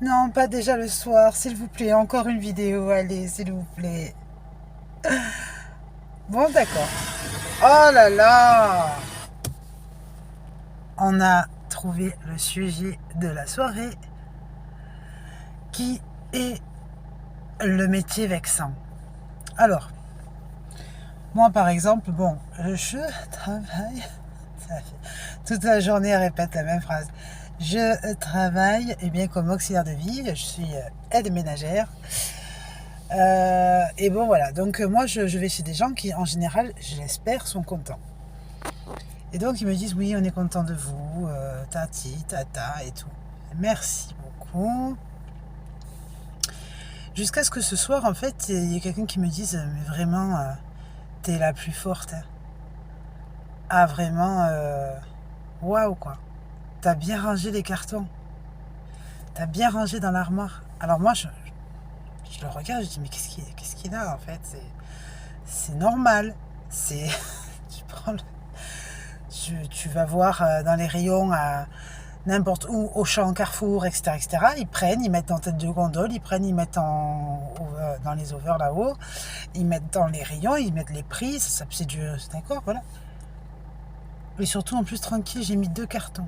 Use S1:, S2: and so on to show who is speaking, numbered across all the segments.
S1: Non, pas déjà le soir, s'il vous plaît. Encore une vidéo, allez, s'il vous plaît. Bon, d'accord. Oh là là. On a trouvé le sujet de la soirée qui est le métier vexant. Alors, moi par exemple, bon, je travaille. Ça fait toute la journée, elle répète la même phrase. Je travaille bien comme auxiliaire de vie, je suis aide ménagère. Et bon voilà, donc moi je vais chez des gens qui en général, je l'espère, sont contents. Et donc ils me disent oui, on est content de vous, tati, tata et tout. Merci beaucoup. Jusqu'à ce que ce soir, en fait, il y ait quelqu'un qui me dise mais vraiment, t'es la plus forte. Hein. Ah vraiment, waouh quoi. T'as bien rangé les cartons. T'as bien rangé dans l'armoire. Alors moi, je le regarde, je dis mais qu'est-ce qu'il a en fait c'est normal. C'est tu prends tu vas voir dans les rayons à n'importe où, Auchan, Carrefour, etc., etc. Ils prennent, ils mettent en tête de gondole, ils prennent, ils mettent dans les overs là-haut, ils mettent dans les rayons, ils mettent les prix, c'est du, c'est d'accord, voilà. Et surtout, en plus, tranquille, j'ai mis 2 cartons.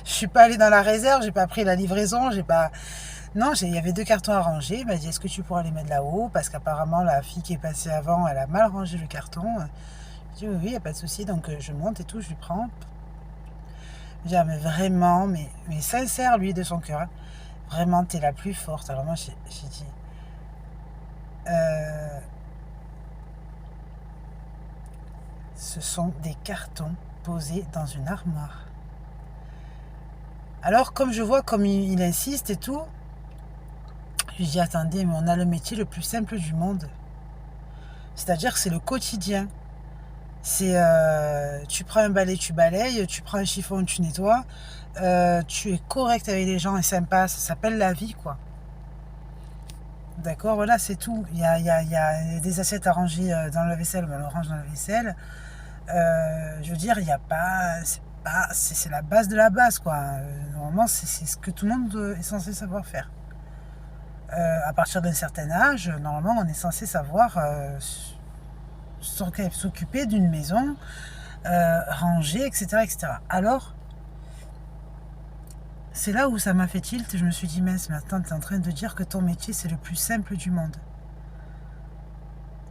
S1: Je suis pas allée dans la réserve, j'ai pas pris la livraison, j'ai pas. Non, il y avait 2 cartons à ranger. Il m'a dit, est-ce que tu pourras les mettre là-haut? Parce qu'apparemment, la fille qui est passée avant, elle a mal rangé le carton. Je dis, oui, il n'y a pas de souci. Donc, je monte et tout, je lui prends. Je dis, ah, mais vraiment, mais sincère, lui, de son cœur. Hein. Vraiment, t'es la plus forte. Alors, moi, j'ai dit, euh, ce sont des cartons posés dans une armoire. Alors, comme je vois, comme il insiste et tout, je lui dis, attendez, mais on a le métier le plus simple du monde. C'est-à-dire que c'est le quotidien. C'est tu prends un balai, tu balayes, tu prends un chiffon, tu nettoies, tu es correct avec les gens et sympa, ça s'appelle la vie, quoi. D'accord, voilà, c'est tout. Il y a des assiettes à ranger dans le vaisselle, ben, on range dans le vaisselle. Je veux dire, il n'y a pas. C'est la base de la base, quoi. Normalement, c'est ce que tout le monde est censé savoir faire. À partir d'un certain âge, normalement, on est censé savoir s'occuper d'une maison, ranger, etc., etc. Alors, c'est là où ça m'a fait tilt. Je me suis dit, mince, mais attends, t'es en train de dire que ton métier, c'est le plus simple du monde.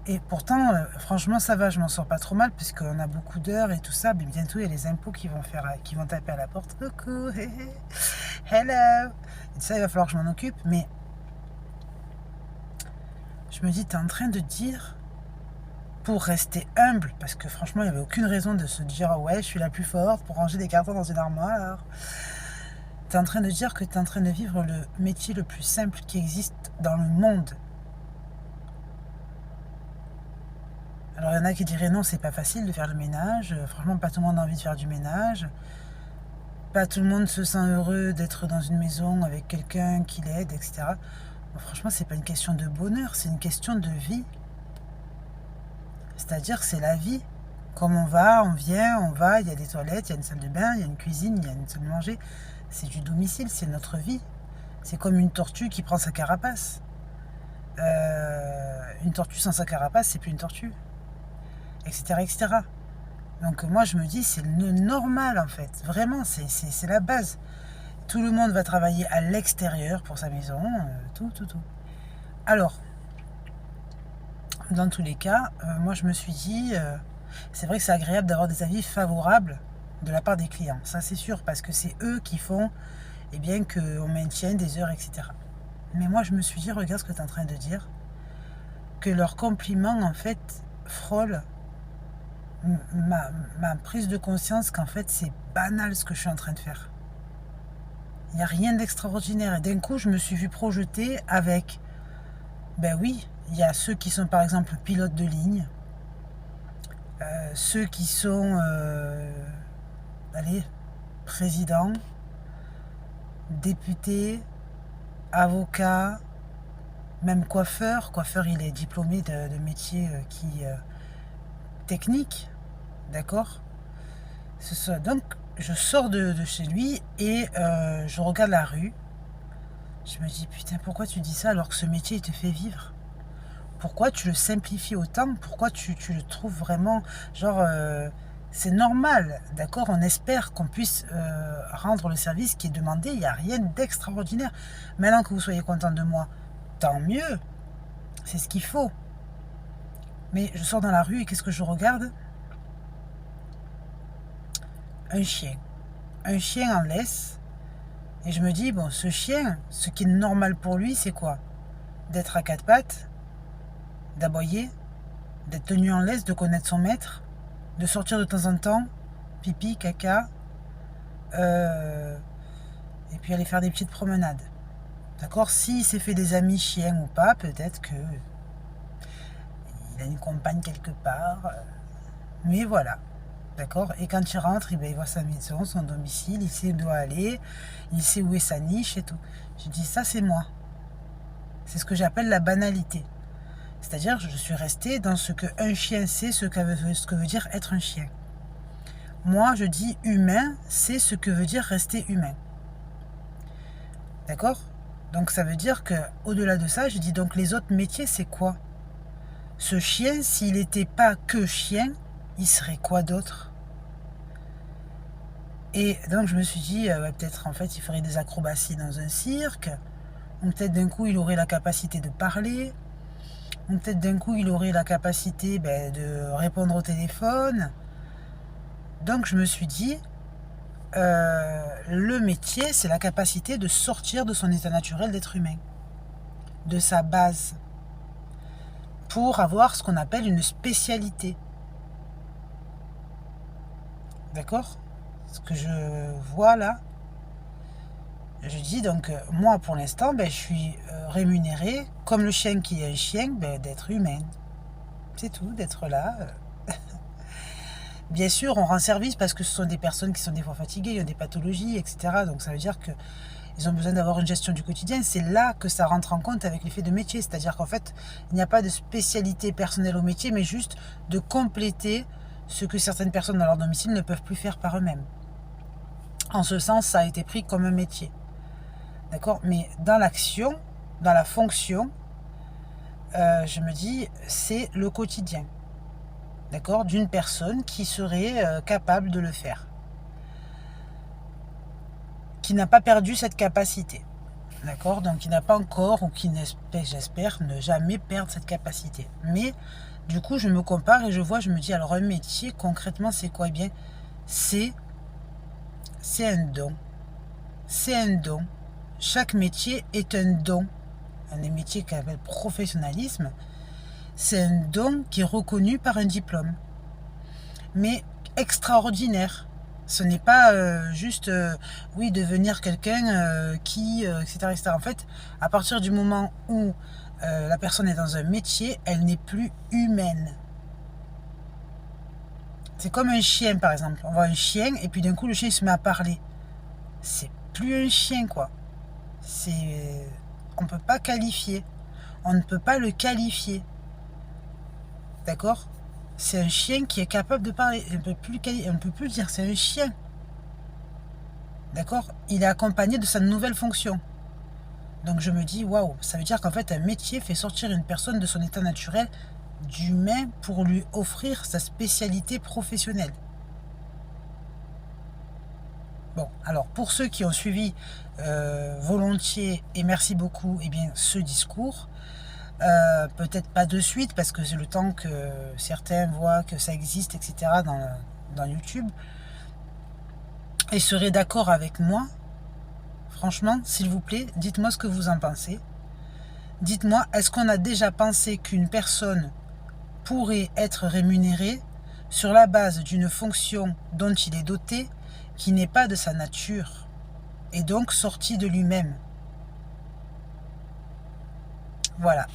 S1: Et pourtant, franchement, ça va, je m'en sors pas trop mal, puisqu'on a beaucoup d'heures et tout ça. Mais bientôt, il y a les impôts qui vont taper à la porte. Coucou, hey, hey, hello. Et ça, il va falloir que je m'en occupe. Mais je me dis, t'es en train de dire, pour rester humble, parce que franchement, il n'y avait aucune raison de se dire, ouais, je suis la plus forte pour ranger des cartons dans une armoire. T'es en train de dire que t'es en train de vivre le métier le plus simple qui existe dans le monde. Alors il y en a qui diraient non, c'est pas facile de faire le ménage. Franchement, pas tout le monde a envie de faire du ménage. Pas tout le monde se sent heureux d'être dans une maison avec quelqu'un qui l'aide, etc. Bon, franchement, c'est pas une question de bonheur, c'est une question de vie. C'est-à-dire que c'est la vie. Comme on va, on vient, on va, il y a des toilettes, il y a une salle de bain, il y a une cuisine, il y a une salle de manger. C'est du domicile, c'est notre vie. C'est comme une tortue qui prend sa carapace. Une tortue sans sa carapace, c'est plus une tortue, etc., etc. Donc moi, je me dis, c'est le normal, en fait. Vraiment, c'est la base. Tout le monde va travailler à l'extérieur pour sa maison, tout, tout, tout. Alors, dans tous les cas, moi, je me suis dit, c'est vrai que c'est agréable d'avoir des avis favorables de la part des clients. Ça, c'est sûr, parce que c'est eux qui font qu'on maintienne des heures, etc. Mais moi, je me suis dit, regarde ce que tu es en train de dire, que leurs compliments, en fait, frôlent ma prise de conscience qu'en fait, c'est banal ce que je suis en train de faire. Il n'y a rien d'extraordinaire. Et d'un coup, je me suis vue projeter avec, ben oui, il y a ceux qui sont par exemple pilotes de ligne, ceux qui sont, allez, présidents, députés, avocats, même coiffeur. Coiffeur, il est diplômé de métier technique, d'accord. Donc, je sors de chez lui et je regarde la rue. Je me dis, putain, pourquoi tu dis ça alors que ce métier, il te fait vivre? Pourquoi tu le simplifies autant? Pourquoi tu le trouves vraiment, genre, c'est normal, d'accord? On espère qu'on puisse rendre le service qui est demandé. Il n'y a rien d'extraordinaire. Maintenant que vous soyez content de moi, tant mieux. C'est ce qu'il faut. Mais je sors dans la rue et qu'est-ce que je regarde? Un chien. Un chien en laisse. Et je me dis, bon, ce chien, ce qui est normal pour lui, c'est quoi? D'être à quatre pattes, d'aboyer, d'être tenu en laisse, de connaître son maître, de sortir de temps en temps, pipi, caca, et puis aller faire des petites promenades. D'accord? S'il s'est fait des amis chiens ou pas, peut-être que il a une compagne quelque part. Mais voilà. D'accord? Et quand il rentre, il voit sa maison, son domicile, il sait où il doit aller, il sait où est sa niche et tout. Je dis, ça c'est moi. C'est ce que j'appelle la banalité. C'est-à-dire, je suis restée dans ce qu'un chien sait, ce que veut dire être un chien. Moi, je dis humain, c'est ce que veut dire rester humain. D'accord? Donc ça veut dire que au-delà de ça, je dis donc les autres métiers, c'est quoi? Ce chien, s'il n'était pas que chien, il serait quoi d'autre? Et donc je me suis dit, peut-être en fait, il ferait des acrobaties dans un cirque, ou peut-être d'un coup, il aurait la capacité de parler, ou peut-être d'un coup, il aurait la capacité de répondre au téléphone. Donc je me suis dit, le métier, c'est la capacité de sortir de son état naturel d'être humain, de sa base, pour avoir ce qu'on appelle une spécialité. D'accord? Ce que je vois là, je dis donc, moi pour l'instant, je suis rémunérée, comme le chien qui est un chien, d'être humaine. C'est tout, d'être là. Bien sûr, on rend service parce que ce sont des personnes qui sont des fois fatiguées, ils ont des pathologies, etc. Donc ça veut dire qu'ils ont besoin d'avoir une gestion du quotidien. C'est là que ça rentre en compte avec l'effet de métier. C'est-à-dire qu'en fait, il n'y a pas de spécialité personnelle au métier, mais juste de compléter ce que certaines personnes dans leur domicile ne peuvent plus faire par eux-mêmes. En ce sens, ça a été pris comme un métier. D'accord? Mais dans l'action, dans la fonction, je me dis, c'est le quotidien. D'accord? D'une personne qui serait capable de le faire. Qui n'a pas perdu cette capacité. D'accord? Donc qui n'a pas encore, ou qui j'espère ne jamais perdre cette capacité. Mais du coup, je me compare et je vois, je me dis, alors un métier, concrètement, c'est quoi? Eh bien, c'est un don. C'est un don. Chaque métier est un don. Un des métiers qu'on appelle professionnalisme, c'est un don qui est reconnu par un diplôme. Mais extraordinaire. Ce n'est pas juste, oui, devenir quelqu'un qui, etc., etc. En fait, à partir du moment où la personne est dans un métier, elle n'est plus humaine. C'est comme un chien, par exemple. On voit un chien et puis d'un coup, le chien se met à parler. C'est plus un chien, quoi. On ne peut pas qualifier. On ne peut pas le qualifier. D'accord? C'est un chien qui est capable de parler. On ne peut plus dire c'est un chien. D'accord? Il est accompagné de sa nouvelle fonction. Donc je me dis, waouh, ça veut dire qu'en fait un métier fait sortir une personne de son état naturel d'humain pour lui offrir sa spécialité professionnelle. Bon, alors pour ceux qui ont suivi volontiers et merci beaucoup, eh bien ce discours, peut-être pas de suite parce que c'est le temps que certains voient que ça existe, etc. dans YouTube, et seraient d'accord avec moi. Franchement, s'il vous plaît, dites-moi ce que vous en pensez. Dites-moi, est-ce qu'on a déjà pensé qu'une personne pourrait être rémunérée sur la base d'une fonction dont il est doté, qui n'est pas de sa nature, et donc sortie de lui-même? Voilà.